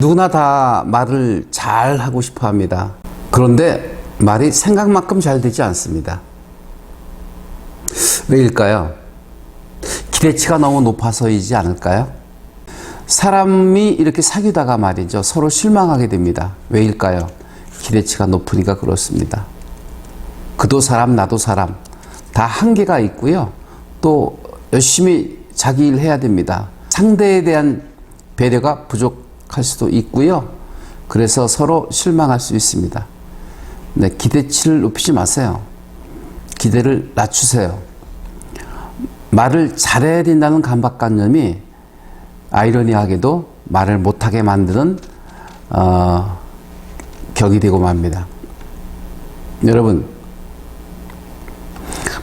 누구나 다 말을 잘 하고 싶어 합니다. 그런데 말이 생각만큼 잘 되지 않습니다. 왜일까요? 기대치가 너무 높아서이지 않을까요? 사람이 이렇게 사귀다가 말이죠, 서로 실망하게 됩니다. 왜일까요? 기대치가 높으니까 그렇습니다. 그도 사람, 나도 사람, 다 한계가 있고요. 또 열심히 자기 일 해야 됩니다. 상대에 대한 배려가 부족할 수도 있고요. 그래서 서로 실망할 수 있습니다. 네, 기대치를 높이지 마세요. 기대를 낮추세요. 말을 잘해야 된다는 강박관념이 아이러니하게도 말을 못하게 만드는 격이 되고 맙니다. 여러분,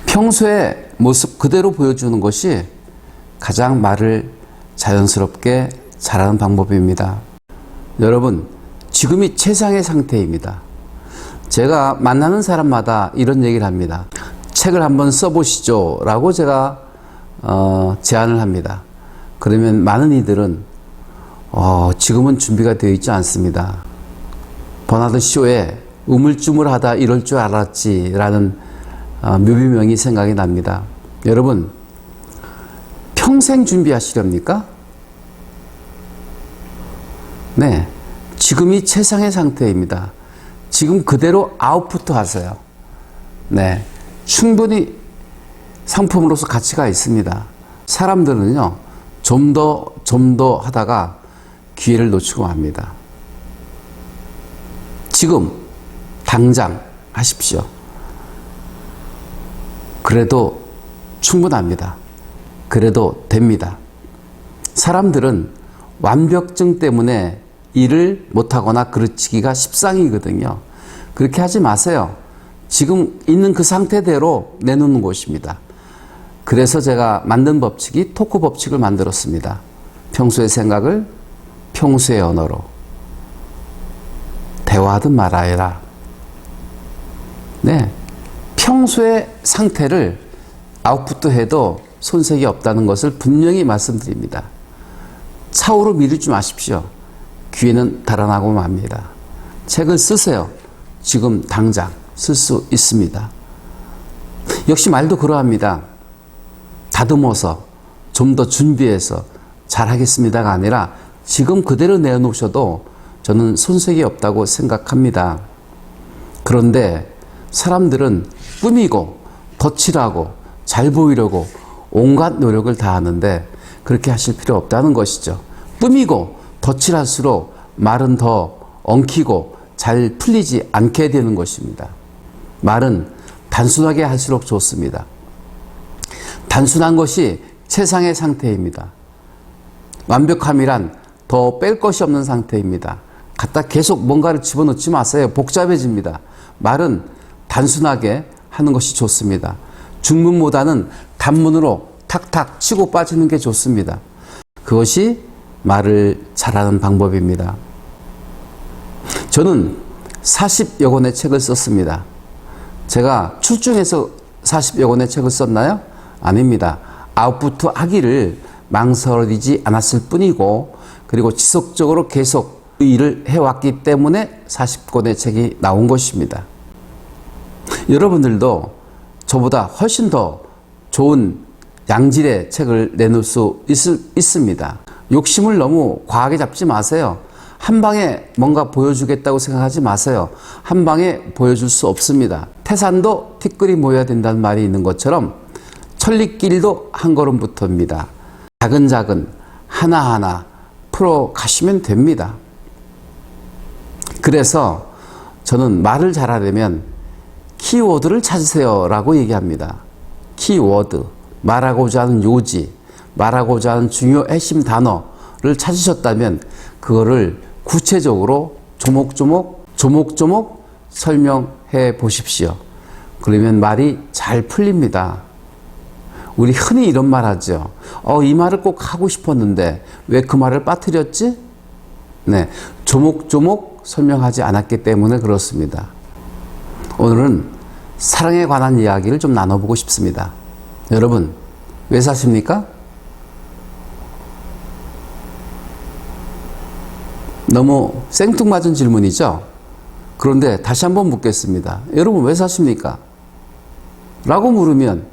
평소의 모습 그대로 보여주는 것이 가장 말을 자연스럽게 잘하는 방법입니다. 여러분, 지금이 최상의 상태입니다. 제가 만나는 사람마다 이런 얘기를 합니다. 책을 한번 써보시죠 라고 제가 제안을 합니다. 그러면 많은 이들은 지금은 준비가 되어 있지 않습니다. 버나드 쇼에 우물쭈물하다 이럴 줄 알았지 라는 묘비명이 생각이 납니다. 여러분, 평생 준비하시렵니까? 네, 지금이 최상의 상태입니다. 지금 그대로 아웃풋 하세요. 네, 충분히 상품으로서 가치가 있습니다. 사람들은요, 좀 더 하다가 기회를 놓치고 맙니다. 지금 당장 하십시오. 그래도 충분합니다. 그래도 됩니다. 사람들은 완벽증 때문에 일을 못하거나 그르치기가 십상이거든요. 그렇게 하지 마세요. 지금 있는 그 상태대로 내놓는 것입니다. 그래서 제가 만든 법칙이 토크 법칙을 만들었습니다. 평소의 생각을 평소의 언어로 대화하듯 말하여라. 네, 평소의 상태를 아웃풋도 해도 손색이 없다는 것을 분명히 말씀드립니다. 차후로 미루지 마십시오. 기회는 달아나고 맙니다. 책을 쓰세요. 지금 당장 쓸 수 있습니다. 역시 말도 그러합니다. 다듬어서 좀 더 준비해서 잘하겠습니다가 아니라 지금 그대로 내놓으셔도 저는 손색이 없다고 생각합니다. 그런데 사람들은 꾸미고 덧칠하고 잘 보이려고 온갖 노력을 다하는데 그렇게 하실 필요 없다는 것이죠. 꾸미고 덧칠할수록 말은 더 엉키고 잘 풀리지 않게 되는 것입니다. 말은 단순하게 할수록 좋습니다. 단순한 것이 최상의 상태입니다. 완벽함이란 더 뺄 것이 없는 상태입니다. 갖다 계속 뭔가를 집어넣지 마세요. 복잡해집니다. 말은 단순하게 하는 것이 좋습니다. 중문보다는 단문으로 탁탁 치고 빠지는 게 좋습니다. 그것이 말을 잘하는 방법입니다. 저는 40여 권의 책을 썼습니다. 제가 출중해서 40여 권의 책을 썼나요? 아닙니다. 아웃풋 하기를 망설이지 않았을 뿐이고, 그리고 지속적으로 계속 일을 해왔기 때문에 40권의 책이 나온 것입니다. 여러분들도 저보다 훨씬 더 좋은 양질의 책을 내놓을 수 있습니다. 욕심을 너무 과하게 잡지 마세요. 한 방에 뭔가 보여주겠다고 생각하지 마세요. 한 방에 보여줄 수 없습니다. 태산도 티끌이 모여야 된다는 말이 있는 것처럼 천리길도 한 걸음부터입니다. 차근차근 하나하나 풀어 가시면 됩니다. 그래서 저는 말을 잘하려면 키워드를 찾으세요 라고 얘기합니다. 키워드, 말하고자 하는 요지, 말하고자 하는 중요 핵심 단어를 찾으셨다면 그거를 구체적으로 조목조목 설명해 보십시오. 그러면 말이 잘 풀립니다. 우리 흔히 이런 말 하죠. 이 말을 꼭 하고 싶었는데 왜 그 말을 빠뜨렸지? 네, 조목조목 설명하지 않았기 때문에 그렇습니다. 오늘은 사랑에 관한 이야기를 좀 나눠보고 싶습니다. 여러분, 왜 사십니까? 너무 생뚱맞은 질문이죠. 그런데 다시 한번 묻겠습니다. 여러분 왜 사십니까? 라고 물으면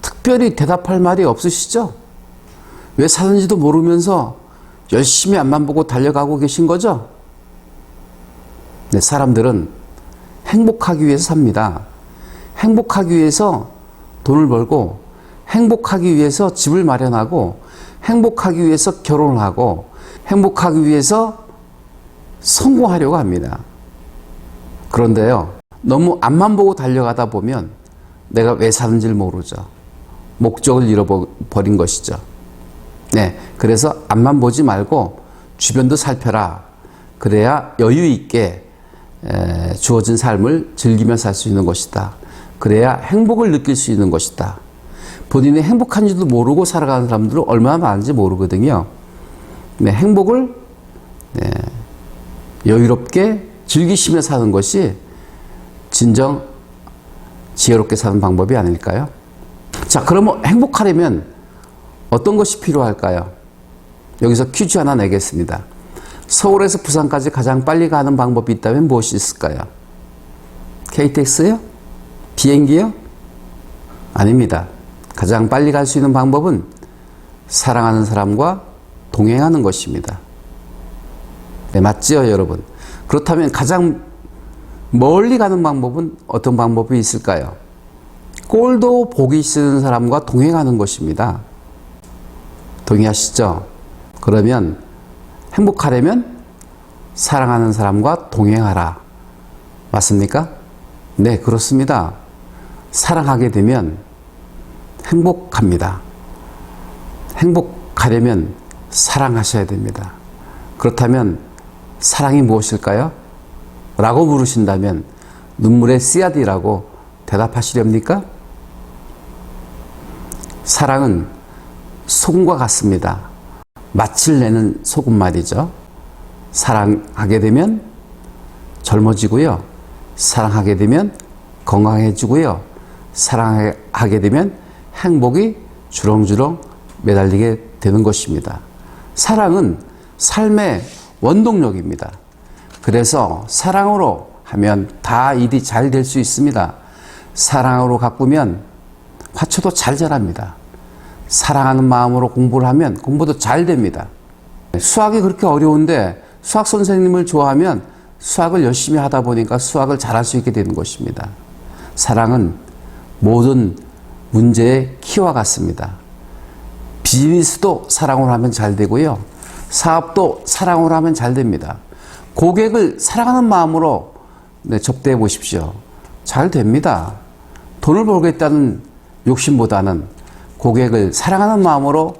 특별히 대답할 말이 없으시죠? 왜 사는지도 모르면서 열심히 앞만 보고 달려가고 계신 거죠? 네, 사람들은 행복하기 위해서 삽니다. 행복하기 위해서 돈을 벌고, 행복하기 위해서 집을 마련하고, 행복하기 위해서 결혼을 하고, 행복하기 위해서 성공하려고 합니다. 그런데요, 너무 앞만 보고 달려가다 보면 내가 왜 사는지를 모르죠. 목적을 잃어버린 것이죠. 네, 그래서 앞만 보지 말고 주변도 살펴라. 그래야 여유 있게 주어진 삶을 즐기며 살 수 있는 것이다. 그래야 행복을 느낄 수 있는 것이다. 본인이 행복한지도 모르고 살아가는 사람들은 얼마나 많은지 모르거든요. 네, 행복을 여유롭게 즐기시며 사는 것이 진정 지혜롭게 사는 방법이 아닐까요? 자, 그러면 행복하려면 어떤 것이 필요할까요? 여기서 퀴즈 하나 내겠습니다. 서울에서 부산까지 가장 빨리 가는 방법이 있다면 무엇이 있을까요? KTX요? 비행기요? 아닙니다. 가장 빨리 갈 수 있는 방법은 사랑하는 사람과 동행하는 것입니다. 네, 맞지요, 여러분? 그렇다면 가장 멀리 가는 방법은 어떤 방법이 있을까요? 꼴도 보기 싫은 사람과 동행하는 것입니다. 동의하시죠? 그러면 행복하려면 사랑하는 사람과 동행하라. 맞습니까? 네, 그렇습니다. 사랑하게 되면 행복합니다. 행복하려면 사랑하셔야 됩니다. 그렇다면 사랑이 무엇일까요? 라고 물으신다면 눈물의 씨앗이라고 대답하시렵니까? 사랑은 소금과 같습니다. 맛을 내는 소금 말이죠. 사랑하게 되면 젊어지고요. 사랑하게 되면 건강해지고요. 사랑하게 되면 행복이 주렁주렁 매달리게 되는 것입니다. 사랑은 삶의 원동력입니다. 그래서 사랑으로 하면 다 일이 잘 될 수 있습니다. 사랑으로 가꾸면 화초도 잘 자랍니다. 사랑하는 마음으로 공부를 하면 공부도 잘 됩니다. 수학이 그렇게 어려운데 수학 선생님을 좋아하면 수학을 열심히 하다 보니까 수학을 잘할 수 있게 되는 것입니다. 사랑은 모든 문제의 키와 같습니다. 비즈니스도 사랑으로 하면 잘 되고요. 사업도 사랑으로 하면 잘 됩니다. 고객을 사랑하는 마음으로 접대해 보십시오. 잘 됩니다. 돈을 벌겠다는 욕심보다는 고객을 사랑하는 마음으로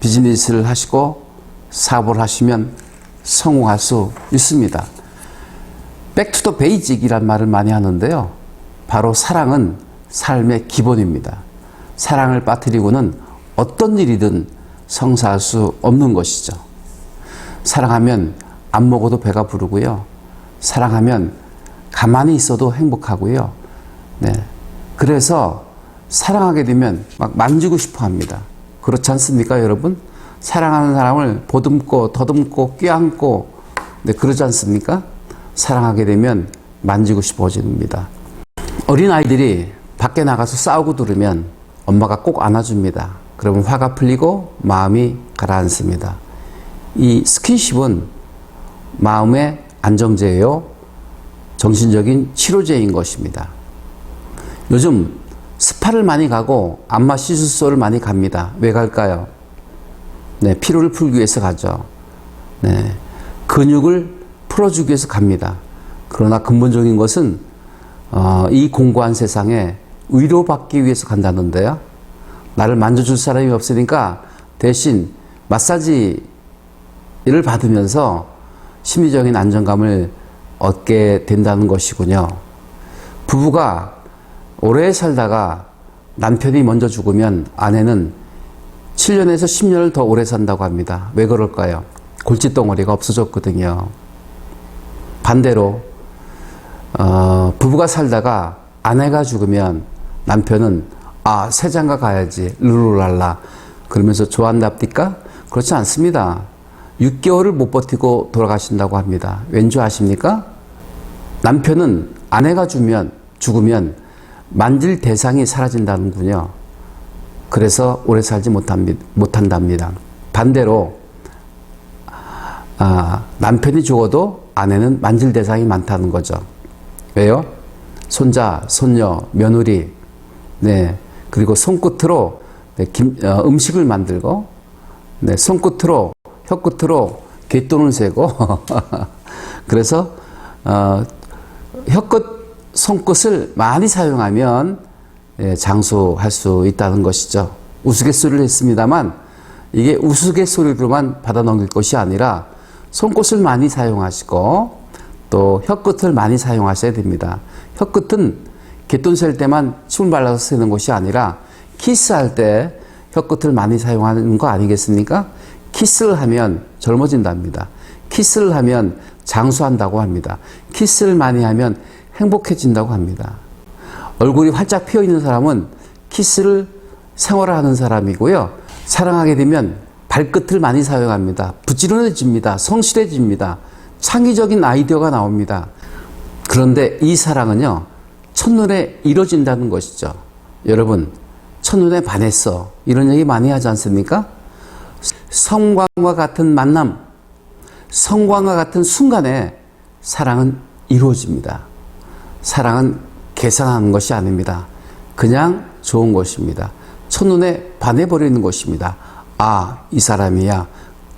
비즈니스를 하시고 사업을 하시면 성공할 수 있습니다. Back to the basic이란 말을 많이 하는데요. 바로 사랑은 삶의 기본입니다. 사랑을 빠뜨리고는 어떤 일이든 성사할 수 없는 것이죠. 사랑하면 안 먹어도 배가 부르고요. 사랑하면 가만히 있어도 행복하고요. 네. 그래서 사랑하게 되면 막 만지고 싶어 합니다. 그렇지 않습니까, 여러분? 사랑하는 사람을 보듬고 더듬고 껴안고, 네, 그러지 않습니까? 사랑하게 되면 만지고 싶어집니다. 어린아이들이 밖에 나가서 싸우고 들으면 엄마가 꼭 안아줍니다. 그러면 화가 풀리고 마음이 가라앉습니다. 이 스킨십은 마음의 안정제예요. 정신적인 치료제인 것입니다. 요즘 스파를 많이 가고 안마 시술소를 많이 갑니다. 왜 갈까요? 네, 피로를 풀기 위해서 가죠. 네, 근육을 풀어주기 위해서 갑니다. 그러나 근본적인 것은 이 공고한 세상에 위로받기 위해서 간다는데요. 나를 만져줄 사람이 없으니까 대신 마사지를 받으면서 심리적인 안정감을 얻게 된다는 것이군요. 부부가 오래 살다가 남편이 먼저 죽으면 아내는 7년에서 10년을 더 오래 산다고 합니다. 왜 그럴까요? 골칫덩어리가 없어졌거든요. 반대로 부부가 살다가 아내가 죽으면 남편은 새장가 가야지 룰루랄라 그러면서 좋아한답니까? 그렇지 않습니다. 6개월을 못 버티고 돌아가신다고 합니다. 왠지 아십니까? 남편은 아내가 죽으면 만질 대상이 사라진다는군요. 그래서 오래 살지 못한답니다. 반대로 남편이 죽어도 아내는 만질 대상이 많다는 거죠. 왜요? 손자, 손녀, 며느리, 네, 그리고 손끝으로 음식을 만들고, 네, 손끝으로, 혀끝으로 갯돈을 세고, 그래서 손끝을 많이 사용하면 장수할 수 있다는 것이죠. 우스갯소리를 했습니다만 이게 우스갯소리로만 받아 넘길 것이 아니라 손끝을 많이 사용하시고 또 혀끝을 많이 사용하셔야 됩니다. 혀끝은 갯돈 셀 때만 침을 발라서 쓰는 것이 아니라 키스할 때 혀끝을 많이 사용하는 거 아니겠습니까? 키스를 하면 젊어진답니다. 키스를 하면 장수한다고 합니다. 키스를 많이 하면 행복해진다고 합니다. 얼굴이 활짝 피어 있는 사람은 키스를 생활화하는 사람이고요. 사랑하게 되면 발끝을 많이 사용합니다. 부지런해집니다. 성실해집니다. 창의적인 아이디어가 나옵니다. 그런데 이 사랑은요, 첫눈에 이뤄진다는 것이죠. 여러분, 첫눈에 반했어. 이런 얘기 많이 하지 않습니까? 성광과 같은 만남, 성광과 같은 순간에 사랑은 이루어집니다. 사랑은 계산하는 것이 아닙니다. 그냥 좋은 것입니다. 첫눈에 반해버리는 것입니다. 아, 이 사람이야.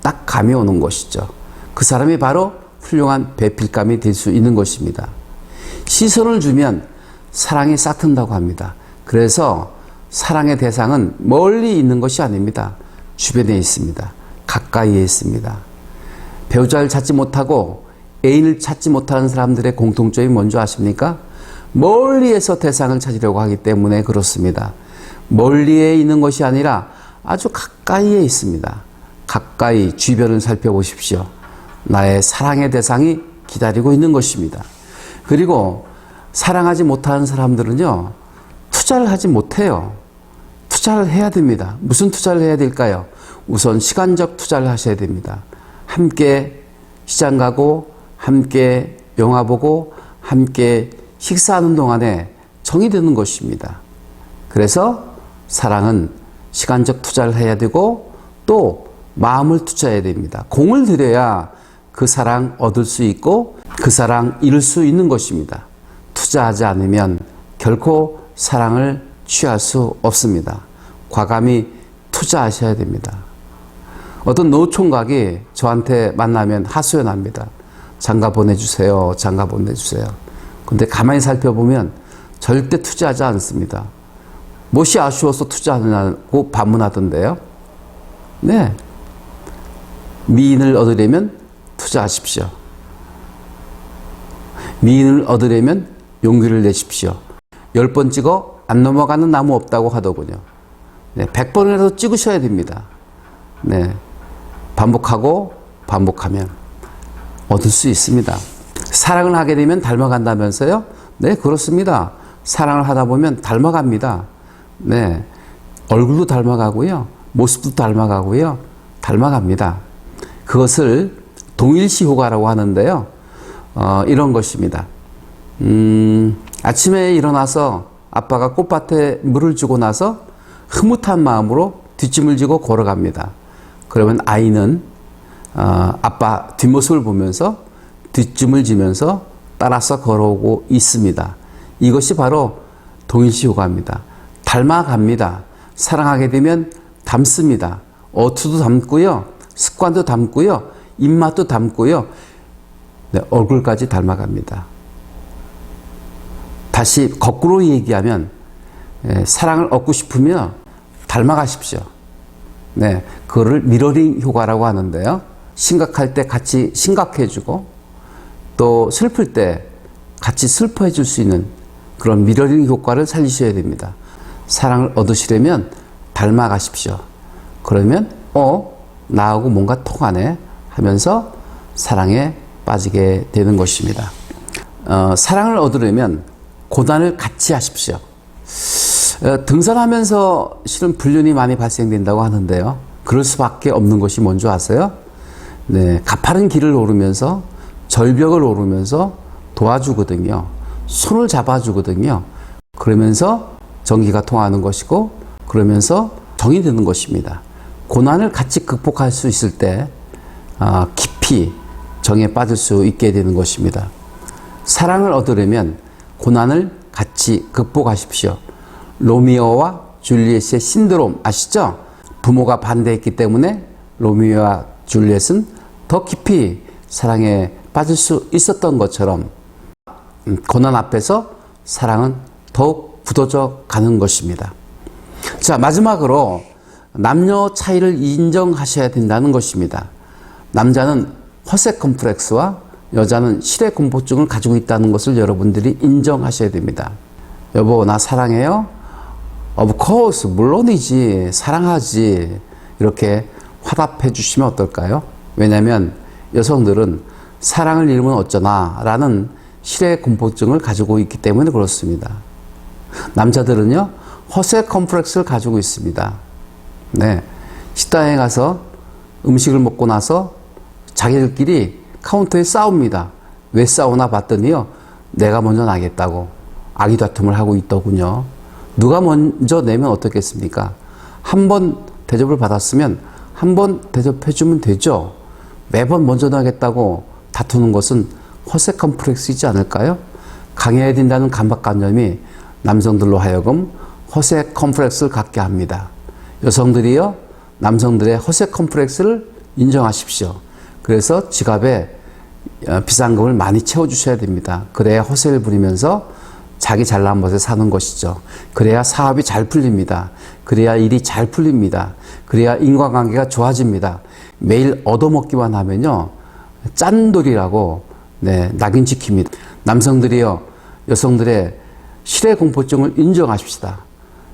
딱 감이 오는 것이죠. 그 사람이 바로 훌륭한 배필감이 될 수 있는 것입니다. 시선을 주면 사랑이 싹튼다고 합니다. 그래서 사랑의 대상은 멀리 있는 것이 아닙니다. 주변에 있습니다. 가까이에 있습니다. 배우자를 찾지 못하고 애인을 찾지 못하는 사람들의 공통점이 뭔지 아십니까? 멀리에서 대상을 찾으려고 하기 때문에 그렇습니다. 멀리에 있는 것이 아니라 아주 가까이에 있습니다. 가까이 주변을 살펴보십시오. 나의 사랑의 대상이 기다리고 있는 것입니다. 그리고 사랑하지 못하는 사람들은요, 투자를 하지 못해요. 투자를 해야 됩니다. 무슨 투자를 해야 될까요? 우선 시간적 투자를 하셔야 됩니다. 함께 시장 가고, 함께 영화 보고, 함께 식사하는 동안에 정이 드는 것입니다. 그래서 사랑은 시간적 투자를 해야 되고 또 마음을 투자해야 됩니다. 공을 들여야 그 사랑 얻을 수 있고 그 사랑 잃을 수 있는 것입니다. 투자하지 않으면 결코 사랑을 취할 수 없습니다. 과감히 투자하셔야 됩니다. 어떤 노총각이 저한테 만나면 하소연합니다. 장가 보내주세요. 장가 보내주세요. 근데 가만히 살펴보면 절대 투자하지 않습니다. 무엇이 아쉬워서 투자하느냐고 반문하던데요. 네. 미인을 얻으려면 투자하십시오. 미인을 얻으려면 용기를 내십시오. 10번 찍어 안 넘어가는 나무 없다고 하더군요. 네, 100번이라도 찍으셔야 됩니다. 네. 반복하고 반복하면 얻을 수 있습니다. 사랑을 하게 되면 닮아간다면서요? 네, 그렇습니다. 사랑을 하다 보면 닮아갑니다. 네. 얼굴도 닮아가고요. 모습도 닮아가고요. 닮아갑니다. 그것을 동일시 효과라고 하는데요. 이런 것입니다. 아침에 일어나서 아빠가 꽃밭에 물을 주고 나서 흐뭇한 마음으로 뒷짐을 지고 걸어갑니다. 그러면 아이는 아빠 뒷모습을 보면서 뒷짐을 지면서 따라서 걸어오고 있습니다. 이것이 바로 동일시 효과입니다. 닮아갑니다. 사랑하게 되면 닮습니다. 어투도 닮고요. 습관도 닮고요. 입맛도 닮고요. 네, 얼굴까지 닮아갑니다. 다시 거꾸로 얘기하면 사랑을 얻고 싶으면 닮아가십시오. 네, 그거를 미러링 효과라고 하는데요. 심각할 때 같이 심각해주고 또 슬플 때 같이 슬퍼해 줄 수 있는 그런 미러링 효과를 살리셔야 됩니다. 사랑을 얻으시려면 닮아가십시오. 그러면 나하고 뭔가 통하네 하면서 사랑에 빠지게 되는 것입니다. 사랑을 얻으려면 고난을 같이 하십시오. 등산하면서 실은 불륜이 많이 발생된다고 하는데요. 그럴 수밖에 없는 것이 뭔지 아세요? 네, 가파른 길을 오르면서 절벽을 오르면서 도와주거든요. 손을 잡아주거든요. 그러면서 전기가 통하는 것이고 그러면서 정이 드는 것입니다. 고난을 같이 극복할 수 있을 때 깊이 정에 빠질 수 있게 되는 것입니다. 사랑을 얻으려면 고난을 같이 극복하십시오. 로미오와 줄리엣의 신드롬 아시죠? 부모가 반대했기 때문에 로미오와 줄리엣은 더 깊이 사랑에 빠질 수 있었던 것처럼 고난 앞에서 사랑은 더욱 굳어져 가는 것입니다. 자, 마지막으로 남녀 차이를 인정하셔야 된다는 것입니다. 남자는 허세 컴플렉스와 여자는 실외 공포증을 가지고 있다는 것을 여러분들이 인정하셔야 됩니다. 여보, 나 사랑해요? Of course, 물론이지, 사랑하지. 이렇게 화답해 주시면 어떨까요? 왜냐하면 여성들은 사랑을 잃으면 어쩌나 라는 실외 공포증을 가지고 있기 때문에 그렇습니다. 남자들은요, 허세 컴플렉스를 가지고 있습니다. 네, 식당에 가서 음식을 먹고 나서 자기들끼리 카운터에 싸웁니다. 왜 싸우나 봤더니요, 내가 먼저 나겠다고 아기다툼을 하고 있더군요. 누가 먼저 내면 어떻겠습니까? 한 번 대접을 받았으면 한 번 대접해주면 되죠. 매번 먼저 나겠다고 다투는 것은 허세 컴플렉스이지 않을까요? 강해야 된다는 강박관념이 남성들로 하여금 허세 컴플렉스를 갖게 합니다. 여성들이요, 남성들의 허세 컴플렉스를 인정하십시오. 그래서 지갑에 비상금을 많이 채워주셔야 됩니다. 그래야 허세를 부리면서 자기 잘난 것에 사는 것이죠. 그래야 사업이 잘 풀립니다. 그래야 일이 잘 풀립니다. 그래야 인간관계가 좋아집니다. 매일 얻어먹기만 하면요, 짠돌이라고 낙인 찍힙니다. 남성들이요, 여성들의 실외 공포증을 인정하십시다.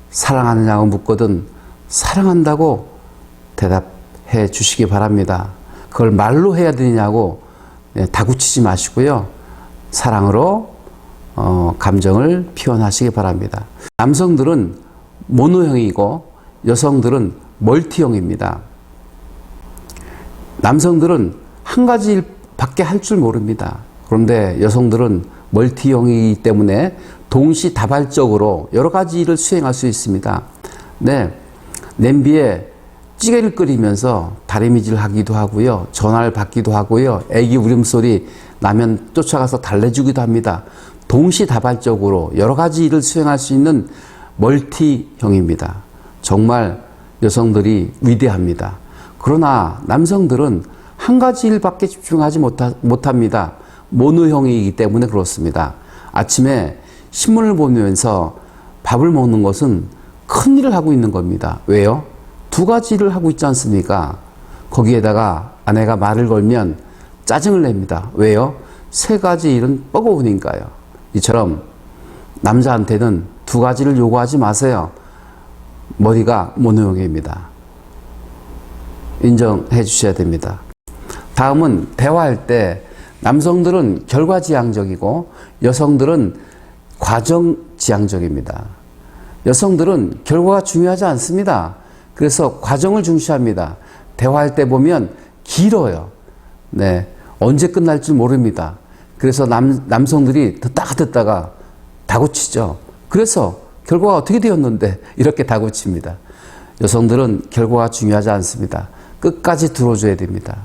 사랑하느냐고 묻거든 사랑한다고 대답해 주시기 바랍니다. 그걸 말로 해야 되냐고 다구치지 마시고요, 사랑으로 감정을 표현하시기 바랍니다. 남성들은 모노형이고 여성들은 멀티형입니다. 남성들은 한 가지 일밖에 할 줄 모릅니다. 그런데 여성들은 멀티형이기 때문에 동시다발적으로 여러 가지 일을 수행할 수 있습니다. 네, 냄비에 찌개를 끓이면서 다리미질 하기도 하고요, 전화를 받기도 하고요, 애기 울음소리 나면 쫓아가서 달래주기도 합니다. 동시다발적으로 여러 가지 일을 수행할 수 있는 멀티형입니다. 정말 여성들이 위대합니다. 그러나 남성들은 한 가지 일밖에 집중하지 못합니다. 모노형이기 때문에 그렇습니다. 아침에 신문을 보면서 밥을 먹는 것은 큰 일을 하고 있는 겁니다. 왜요? 두 가지 일을 하고 있지 않습니까? 거기에다가 아내가 말을 걸면 짜증을 냅니다. 왜요? 세 가지 일은 버거우니까요. 이처럼 남자한테는 두 가지를 요구하지 마세요. 머리가 모노형입니다. 인정해 주셔야 됩니다. 다음은 대화할 때 남성들은 결과지향적이고 여성들은 과정지향적입니다. 여성들은 결과가 중요하지 않습니다. 그래서 과정을 중시합니다. 대화할 때 보면 길어요. 네, 언제 끝날 줄 모릅니다. 그래서 남성들이 듣다가 다구치죠. 그래서 결과가 어떻게 되었는데 이렇게 다구칩니다. 여성들은 결과가 중요하지 않습니다. 끝까지 들어줘야 됩니다.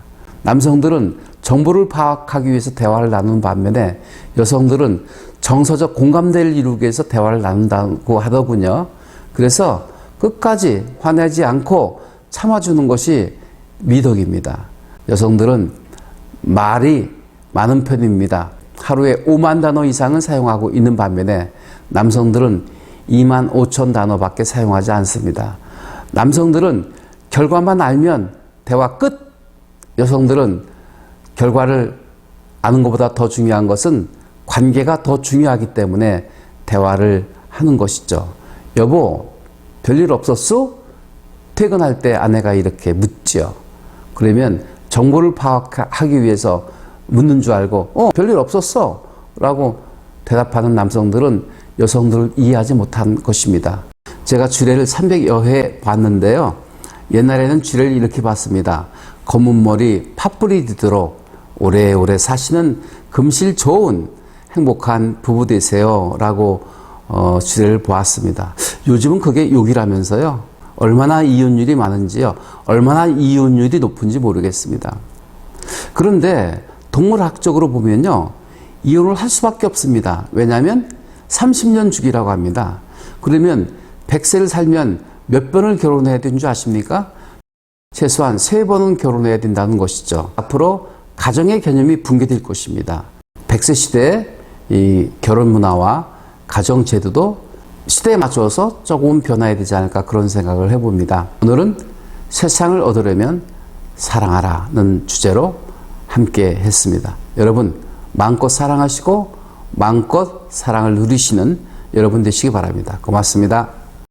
남성들은 정보를 파악하기 위해서 대화를 나누는 반면에 여성들은 정서적 공감대를 이루기 위해서 대화를 나눈다고 하더군요. 그래서 끝까지 화내지 않고 참아주는 것이 미덕입니다. 여성들은 말이 많은 편입니다. 하루에 5만 단어 이상은 사용하고 있는 반면에 남성들은 2만 5천 단어밖에 사용하지 않습니다. 남성들은 결과만 알면 대화 끝! 여성들은 결과를 아는 것보다 더 중요한 것은 관계가 더 중요하기 때문에 대화를 하는 것이죠. 여보, 별일 없었어? 퇴근할 때 아내가 이렇게 묻죠. 그러면 정보를 파악하기 위해서 묻는 줄 알고 별일 없었어 라고 대답하는 남성들은 여성들을 이해하지 못한 것입니다. 제가 주례를 300여 회 봤는데요. 옛날에는 주례를 이렇게 봤습니다. 검은 머리 팥불이 되도록 오래오래 사시는 금실 좋은 행복한 부부 되세요 라고 주제를 보았습니다. 요즘은 그게 욕이라면서요. 얼마나 이혼율이 많은지요. 얼마나 이혼율이 높은지 모르겠습니다. 그런데 동물학적으로 보면요. 이혼을 할 수밖에 없습니다. 왜냐하면 30년 주기라고 합니다. 그러면 100세를 살면 몇 번을 결혼해야 되는 줄 아십니까? 최소한 3번은 결혼해야 된다는 것이죠. 앞으로 가정의 개념이 붕괴될 것입니다. 100세 시대의 이 결혼 문화와 가정 제도도 시대에 맞춰서 조금 변화해야 되지 않을까 그런 생각을 해봅니다. 오늘은 세상을 얻으려면 사랑하라는 주제로 함께 했습니다. 여러분 마음껏 사랑하시고 마음껏 사랑을 누리시는 여러분 되시기 바랍니다. 고맙습니다.